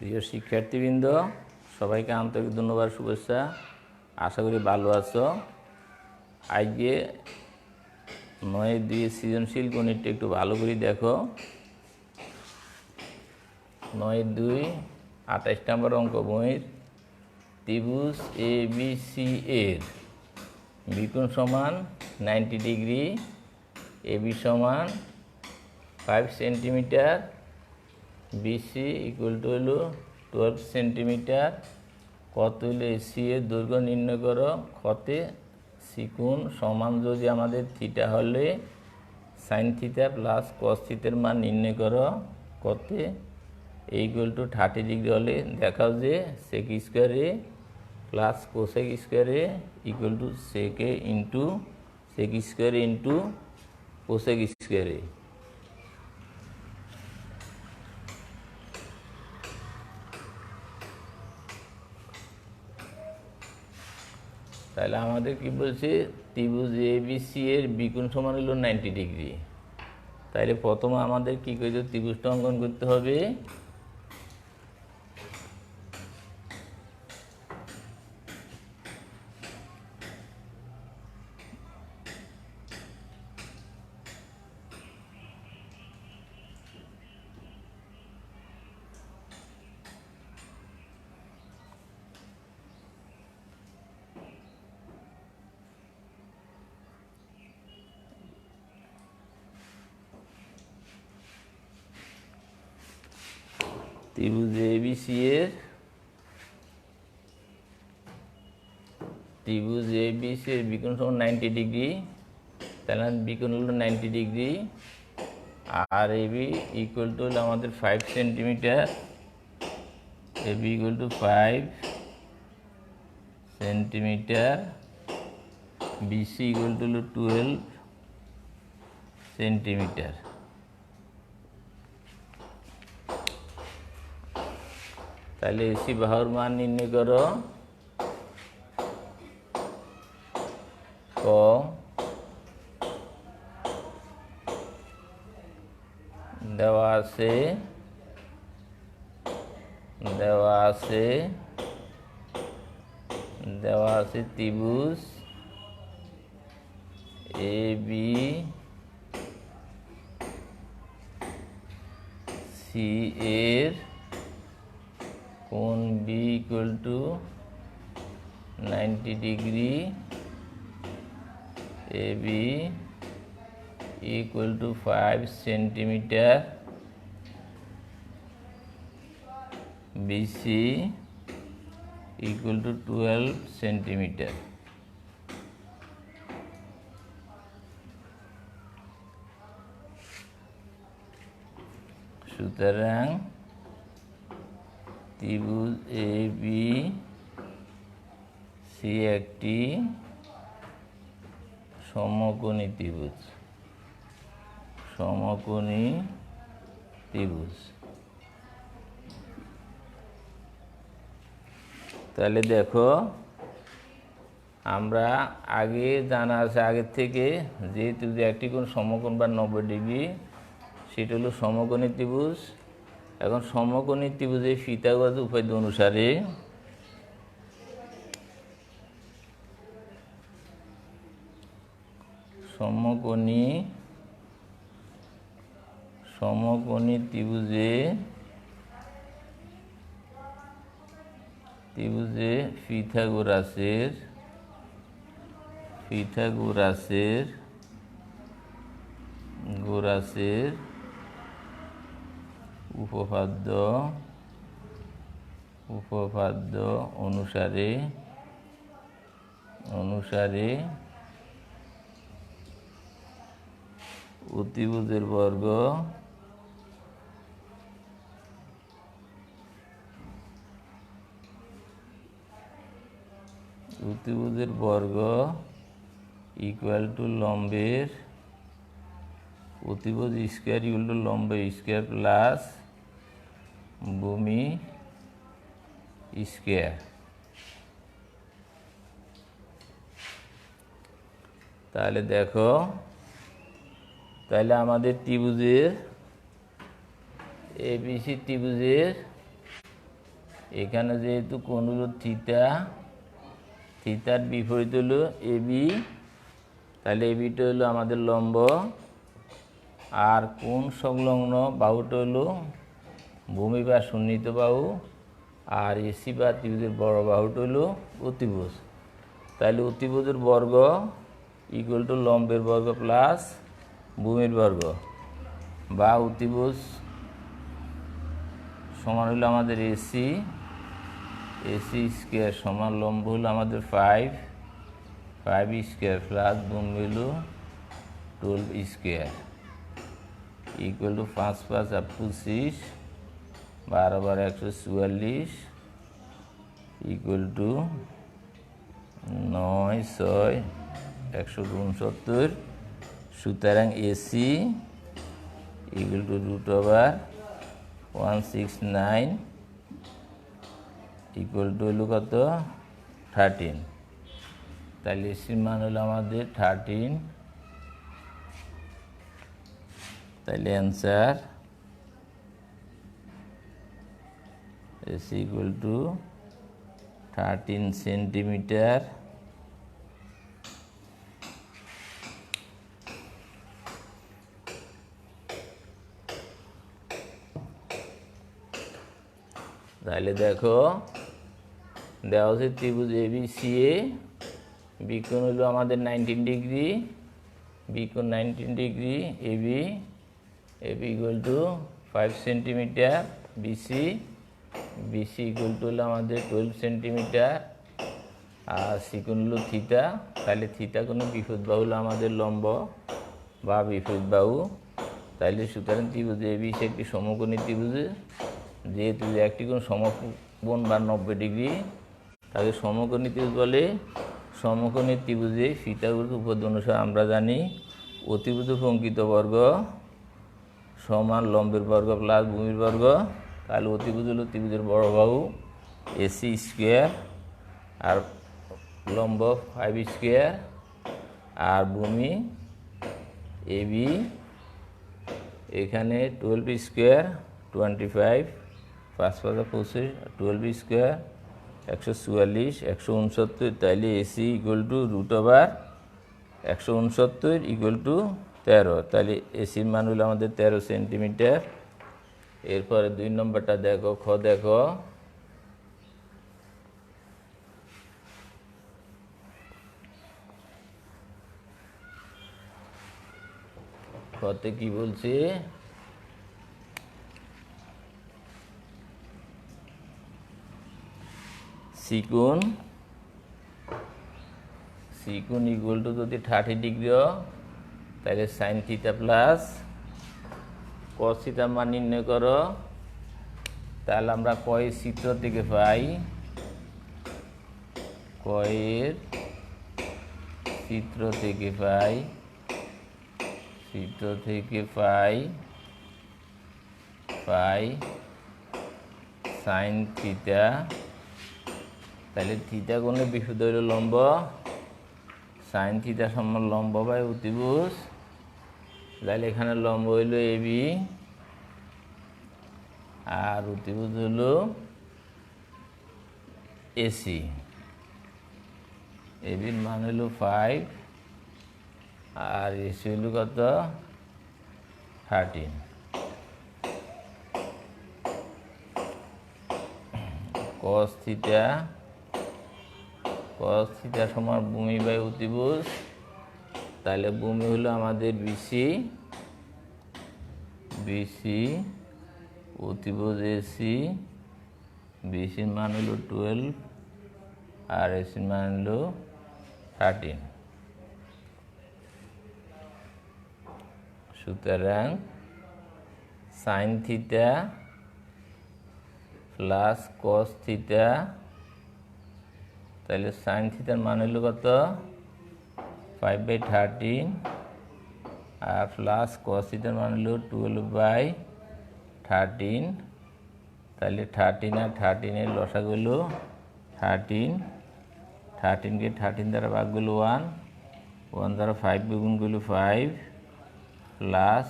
প্রিয় শিক্ষার্থীবৃন্দ, সবাইকে আন্তরিক ধন্যবাদ, শুভেচ্ছা। আশা করি ভালো আছো। আজকে 9-2 সৃজনশীল গণিতটা একটু ভালো করে দেখো। 9-2 28 নম্বর অঙ্ক বইয়ের ত্রিভুজ ABC এর বিকোণ সমান 90 ডিগ্রি, AB সমান 5 সেন্টিমিটার, BC ইকুয়াল টু হলো 12 সেন্টিমিটার। কত হলো AC এর দৈর্ঘ্য নির্ণয় করো। ক্ষতে সিকুণ সমান যদি আমাদের থিটা হলে সাইন থিটা প্লাস কস থিটার মান নির্ণয় করো। কতে ইকুয়াল টু 30 ডিগ্রি হলে দেখাও যে সেক স্কোয়ারে প্লাস কোসেক স্কোয়ারে ইকুয়াল টু সেকে ইন্টু সেক স্কোয়ারে ইন্টু কোসেক স্কোয়ারে। তাহলে আমাদের কি বলছে, ত্রিভুজ ABC এর বিকোণ সমান হলো 90 ডিগ্রি। তাহলে প্রথমে আমাদের কি করতে হবে, ত্রিভুজটা অঙ্কন করতে হবে। ত্রিভুজ ABC এর বিকোণ সমান 90 ডিগ্রি। তাহলে বিকোণ হলো 90 ডিগ্রি আর AB ইকুয়াল টু হলো আমাদের 5 centimetre. AB equal to 5 centimetre. BC equal to হলো 12 সেন্টিমিটার। তাহলে AC বাহুর মান নির্ণয় করো। ক দেওয়া আছে ত্রিভুজ ABC এর কোণ B equal to 90 degree, AB equal to 5 centimetre, BC equal two 12 centimetre. সুতরাং ত্রিভুজ ABC একটি সমকোণী ত্রিভুজ। তাহলে দেখো, আমরা আগে জানা আছে আগের থেকে, যেহেতু যে একটি কোণ সমকোণ বা 90 ডিগ্রি, সেটা হলো সমকোণী ত্রিভুজ। এখন সমকোণী ত্রিভুজের ফিতাগত উপায় অনুসারে সমকোণী ত্রিভুজে পিথাগোরাসের উপপাদ্য অনুসারে অতিভুজের বর্গ ইকুয়াল টু লম্বের অতিভুজ স্কোয়ার ইকুয়াল টু লম্ব স্কোয়ার প্লাস ভূমি স্কোয়ার। তাহলে দেখো, তাহলে আমাদের ত্রিভুজের ABC ত্রিভুজের এখানে যেহেতু কোণ হলো থিটা, থিটার বিপরীত হলো এবি, তাহলে এবিটা হলো আমাদের লম্ব, আর কোণ সংলগ্ন বাহুটা হলো ভূমি বা সন্নিহিত বাহু, আর এসি বা ত্রিভুজের বড় বাহুটা হলো অতিভুজ। তাহলে অতিভুজের বর্গ ইকুয়াল টু লম্বের বর্গ প্লাস ভূমির বর্গ, বা অতিভুজ সমান হলো আমাদের এসি, এসি স্কোয়ার সমান লম্ব হলো আমাদের 5 স্কোয়ার প্লাস ভূমি হলো 12 স্কোয়ার ইকুয়াল টু 5 5 আর 25, 12 12 144 ইকুয়াল টু 9 6 169। সুতরাং AC equal to √169 equal to হলো কত 13। তাহলে এসির মান হলো আমাদের 13। তাহলে answer AC equal two 13 centimetre. তাহলে দেখো দেওয়া হচ্ছে ত্রিভুজ এবিসিএ, বিকোণ হলো আমাদের 19 ডিগ্রি, বিকোণ 19 degree, AB equal to 5 centimetre, BC equal to হলো আমাদের 12 সেন্টিমিটার, আর সিকোণ হলো থিটা। তাহলে থিটা কোনো বিপরীত বাহু হলো আমাদের লম্ব বা বিপরীত বাহু। তাইলে সুতরাং ত্রিভুজ এবিসি একটি সমকোণী ত্রিভুজ, যেহেতু একটি কোণ সমকোণ বা 90 ডিগ্রি, তাকে সমকোণী ত্রিভুজ বলে। সমকোণী ত্রিভুজে পিথাগোরাস উপপাদ্য অনুসারে আমরা জানি অতিভুজ অঙ্কিত বর্গ সমান লম্বের বর্গ প্লাস ভূমির বর্গ। তাহলে অতিভুজ হলো ত্রিভুজের বড় বাহু এসি স্কোয়ার, আর লম্ব 5 স্কোয়ার, আর ভূমি এবি এখানে 12 স্কোয়ার 25, 5 5 25, 12 স্কোয়ার 144 169। তাইলে AC equal to √169 equal two 13। তাহলে এসির মান হলো আমাদের 13 সেন্টিমিটার। এরপরে 2 নম্বরটা দেখো, খ দেখো, খতে কি বলছে, সিকোণ ইকুয়াল টু যদি 30 ডিগ্রি তাহলে sign theta plus cos theta মান নির্ণয় করো। তাহলে আমরা কয়ের চিত্র থেকে পাই, কয়ের চিত্র থেকে পাই সাইন থিটা। তাহলে থিটা কোণের বিশুদ্ধ হইল লম্ব, সাইন থিটা সমান লম্ব বাই অতিভুজ। তাহলে এখানে লম্ব হইল এবি, আর অতিভুজ হইল এসি। এবির মান হইল 5, আর এসি হইল কত 13। কস থিটা সমান ভূমি বাই অতিভুজ। তাহলে ভূমি হলো আমাদের বিসি, অতিভুজ এসি, বিসির মান হলো 12, আর এসির মান হলো 13। সুতরাং sine theta plus cos theta, তাহলে সাইন থিটার মান হলো কত 5/13, আর প্লাস কস থিটার মান হলো 12/13। তাহলে 13 আর 13 এর লসাগু হলো 13, 13কে 13 দ্বারা ভাগ হলো 1 দ্বারা 5 গুণ হলো 5, প্লাস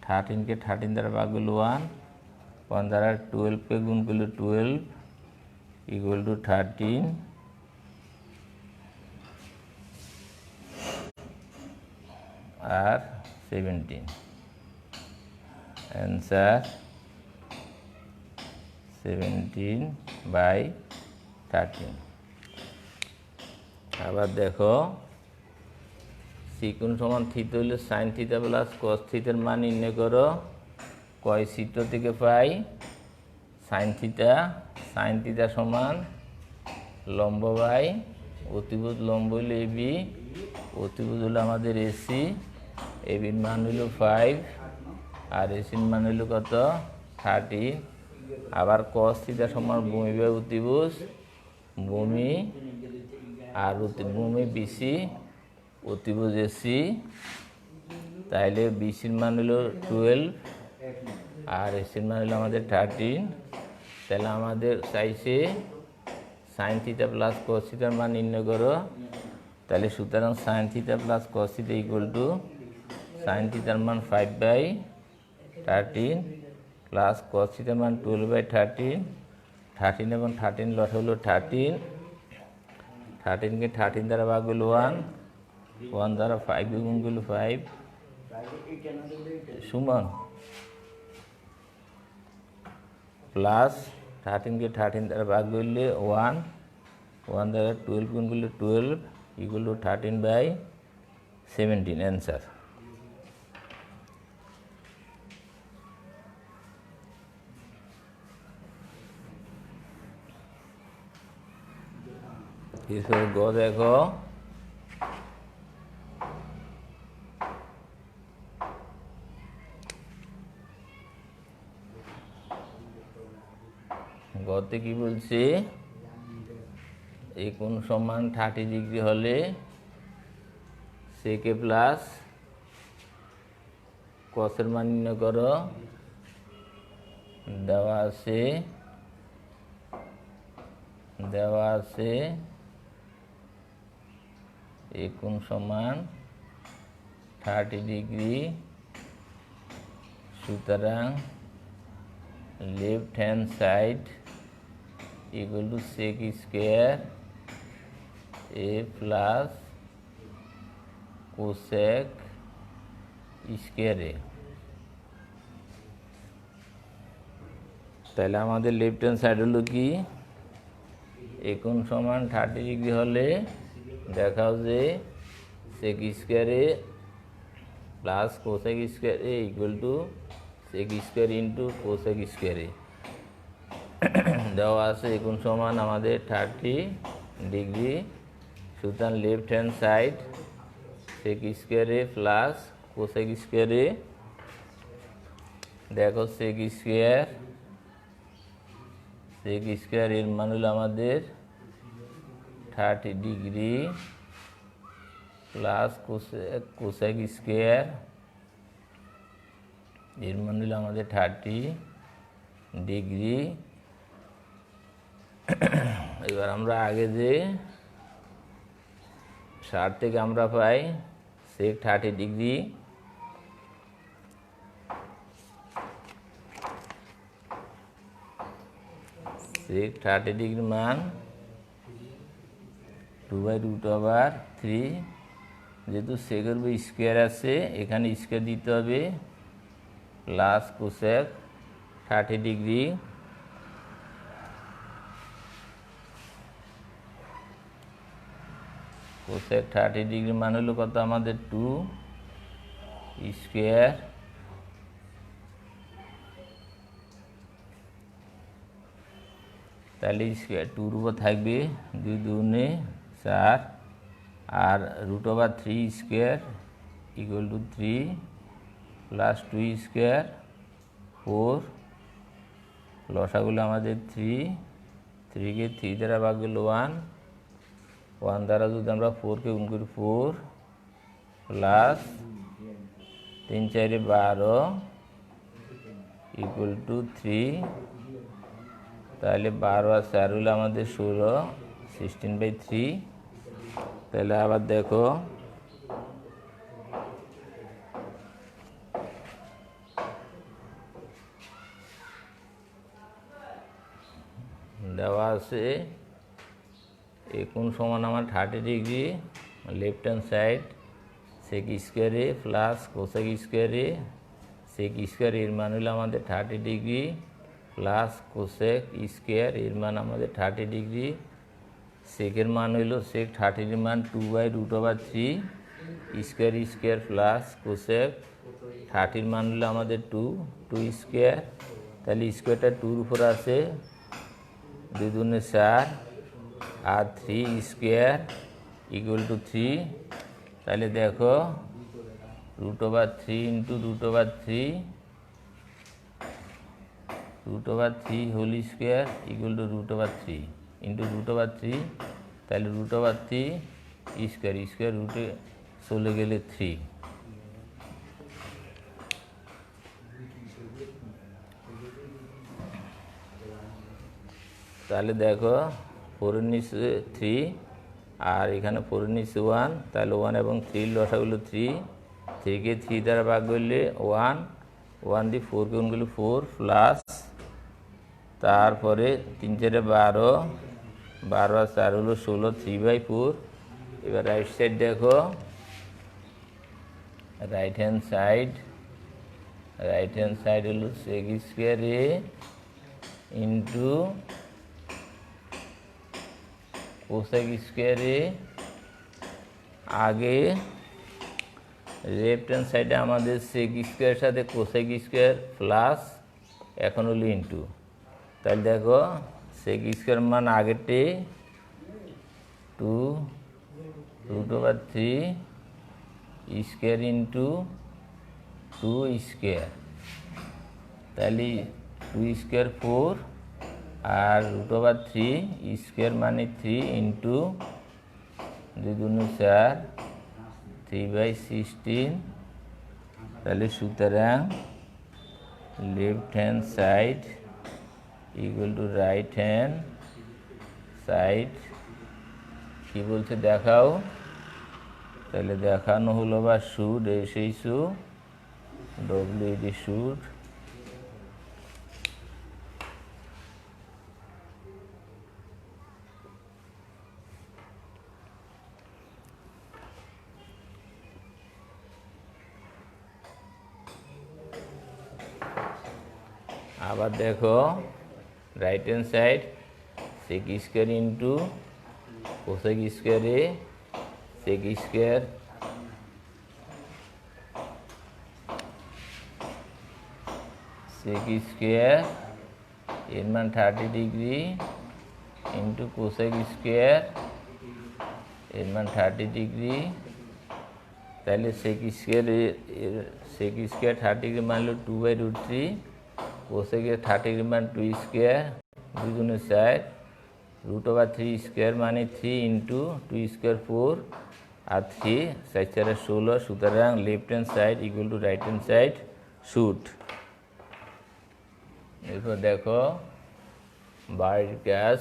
13কে 13 দ্বারা ভাগ হলো 1 দ্বারা 12কে গুণ করলো 12, equal to 13 আর 17 answer 17/13 আবার দেখো সিকুন সমান থিটা হলে সাইন থিটা প্লাস কস থিটার মান নির্ণয় করো কয় সূত্র থেকে পাই সাইন থিটা সমান লম্ব বাই অতিভুজ লম্ব হলো এবি অতিভুজ হলো আমাদের এসি এবির মান হলো 5 আর এসির মান হলো কত 30 আবার কস থিটা সমান ভূমি বাই অতিভুজ ভূমি আর ভূমি বিসি অতিভুজ এসি তাইলে বিসির মান হলো 12 আর এসির মান হলো আমাদের 13 তাহলে আমাদের চাইছে সাইন থিটা প্লাস কস থিটার মান নির্ণয় করো তাহলে সুতরাং sine theta plus cos theta equal to sine থিটার মান 5/13 প্লাস কস থিটার মান 12/13 13 এবং 13 লট হলো 13 13কে 13 দ্বারা ভাগ হলো 1 দ্বারা 5 গুণ করলে 5 সমান প্লাস 13কে 13 দ্বারা ভাগ করলে 1 দ্বারা 12 গুণ করলে 12 ইকুয়াল টু 13/17 অ্যান্সার এরপর গ দেখো গতে কি বলছে এই কোণ সমান 30 ডিগ্রি হলে সেকে প্লাস কসের মান নির্ণয় করো দেওয়া আছে এই কোণ সমান 30 ডিগ্রি সুতরাং left hand side equal to sec square a plus cosec square a তাহলে আমাদের লেফট হ্যান্ড সাইড হলো কি কোণ সমান 30 ডিগ্রি হলে দেখাও যে sec square a plus cosec square a equal to sec square into cosec square a দেওয়া আছে কোণ সমান আমাদের 30 ডিগ্রি সুতরাং left hand side sec square A plus cosec square A দেখো সেক স্কোয়ার এর মান হলো আমাদের 30 ডিগ্রি প্লাস কোসেক স্কোয়ার এর মান হলো আমাদের 30 ডিগ্রি এবার আমরা আগে যে 60 থেকে আমরা পাই সেক 30 ডিগ্রি সেক 30 ডিগ্রি মান 2/√3 যেহেতু সেকের উপর স্কোয়ার আছে এখানে স্কোয়ার দিতে হবে plus cosec 30 degree cosec 30 degree মান হলো কত আমাদের 2 স্কোয়ার তাহলে স্কোয়ার 2 উপর থাকবে 2 2 4 আর √3 square equal to 3 plus 2 square 4 লসাগুলো আমাদের 3 কে 3 দ্বারা ভাগ হলো 1 দ্বারা যদি আমরা 4কে গুণ করি 4 প্লাস 3 4 12 ইকুয়াল টু 3 তাহলে 12 আর 4 হলো আমাদের 16 16/3 তাহলে আবার দেখো দেওয়া আছে এ কোণ সমান আমার 30 ডিগ্রি, লেফট হ্যান্ড সাইড সেক স্কোয়ারে প্লাস কোসেক স্কোয়ারে, সেক স্কোয়ার এর মান হলো আমাদের 30 ডিগ্রি প্লাস কোসেক স্কোয়ার এর মান আমাদের 30 ডিগ্রি, সেকের মান হইল সেক 30 এর মান 2/√3 স্কোয়ার স্কোয়ার প্লাস কোসেক 30 মান হলো আমাদের 2 স্কোয়ার, তাহলে স্কোয়ারটা 2-র উপর আছে, 2 দুগুণে 4 আর 3 স্কোয়ার ইকুয়াল টু 3। তাহলে দেখো √3 into √3 whole square equal to √3 into √3, তাহলে √3 স্কোয়ার রুটে চলে গেলে 3। তাহলে দেখো 4 এর নিচে 3 আর এখানে 4 এর নিচে 1, তাহলে 1 এবং 3 লসাগুলো 3, 3 কে 3 দ্বারা ভাগ করলে 1, 1 দিয়ে 4 গুণ করলে 4 প্লাস তারপরে 3 4 12, 12 আর 4 হলো 16, 3/4। এবার রাইট সাইড দেখো, রাইট হ্যান্ড সাইড হলো সেক স্কোয়ার এ ইন্টু কোসেক স্কোয়ারে, আগে লেফট হ্যান্ড সাইডে আমাদের সেক স্কোয়ারের সাথে কোসেক স্কোয়ার প্লাস, এখন হলো ইন্টু। তাহলে দেখো সেক স্কোয়ার মান আগেরটি 2√3 স্কোয়ার ইন্টু 2 স্কোয়ার, তাহলে 2 স্কোয়ার 4 আর √3 স্কোয়ার মানে 3 ইন্টু 2 দুগুণে 4 3/16। তাহলে সুতরাং left hand side equal to right hand side, কী বলছে দেখাও, তাহলে দেখানো হলো বা শুড, সেই শু WD শুড। আবার দেখো right hand side sec square into cosec স্কোয়ারে, সেক স্কোয়ার এর মান 30 ডিগ্রি ইন্টু কোসেক স্কোয়ার এর মান 30 ডিগ্রি, তাহলে সেক স্কোয়ার 30 ডিগ্রি মান হলো 2/√3, কোসেকের 30 ডিগ্রি মান 2 স্কোয়ার, 2 গুণে 4, √3 স্কোয়ার মানে 3 ইন্টু 2 স্কোয়ার 4 আর 3 4 4 16, সুতরাং left hand side equal to right hand side shoot. এরপর দেখো বাড়ির কাজ,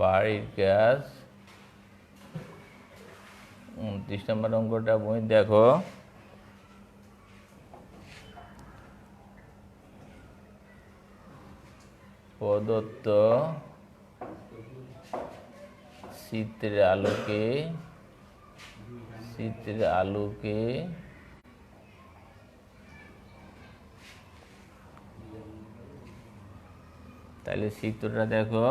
বাড়ির কাজ 29 নম্বর অঙ্কটা বই দেখো, প্রদত্ত চিত্রের আলোকে তাহলে চিত্রটা দেখো,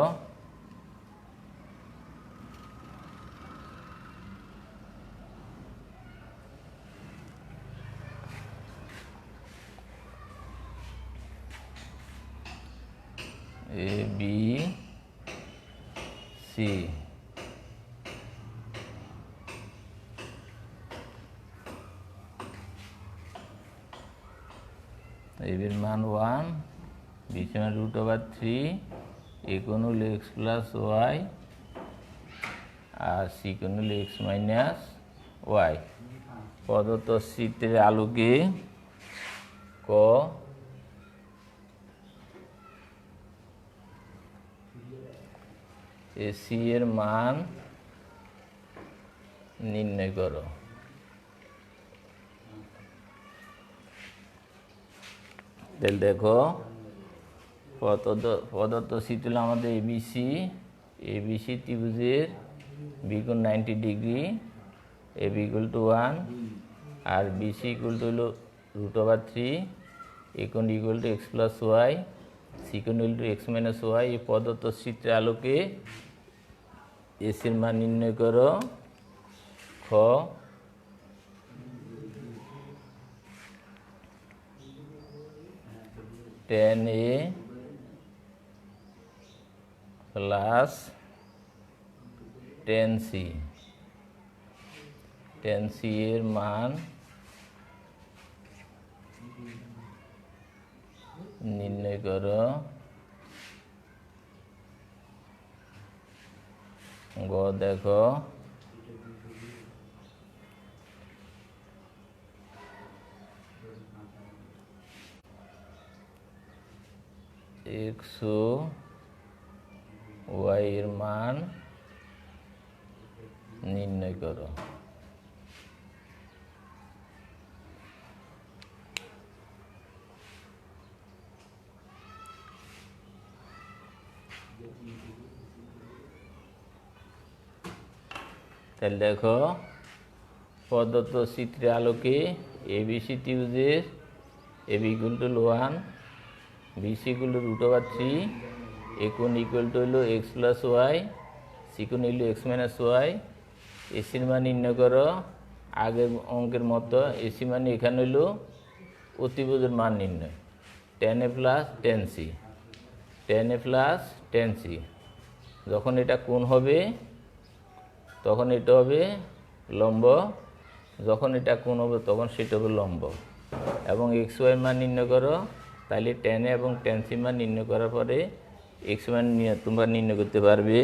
ABC এর মান 1, বিসি মান √3, এ কোণ হলো x প্লাস ওয়াই আর সি কোণ হলো x মাইনাস ওয়াই। প্রদত্ত চিত্রের আলোকে ক এসি এর মান নির্ণয় করো। তাহলে দেখো প্রদত্ত চিত্র হলো আমাদের এবিসি ত্রিভুজের বিকোণ 90 degree, A B equal to 1 আর বিসি ইকুয়াল টু হলো √3, এ কোণ equal to X plus Y, C কোণ equal to X minus Y. এই প্রদত্ত চিত্রের আলোকে এসির মান নির্ণয় করো। খ tan A plus tan C, tan C এর মান নির্ণয় করো। গ দেখো x ও y এর মান নির্ণয় করো। তাহলে দেখো প্রদত্ত চিত্রের আলোকে এবিসি ত্রিভুজের A B equal to 1, BC equal to √3, A কোণ ইকুয়াল টু হলো এক্স প্লাস ওয়াই, সি কোণ হলো এক্স মাইনাস ওয়াই। এসির মান নির্ণয় করো। আগের অঙ্কের মতো এসি মানে এখানে হলো অতিভুজের মান নির্ণয়, tan A plus tan C, tan A plus tan C। যখন এটা কোণ হবে তখন এটা হবে লম্ব, যখন এটা কোণ হবে তখন সেটা হবে লম্ব। এবং এক্স ওয়াই মান নির্ণয় করো। তাহলে tan A এবং tan C মান নির্ণয় করার পরে এক্স মান তোমরা নির্ণয় করতে পারবে।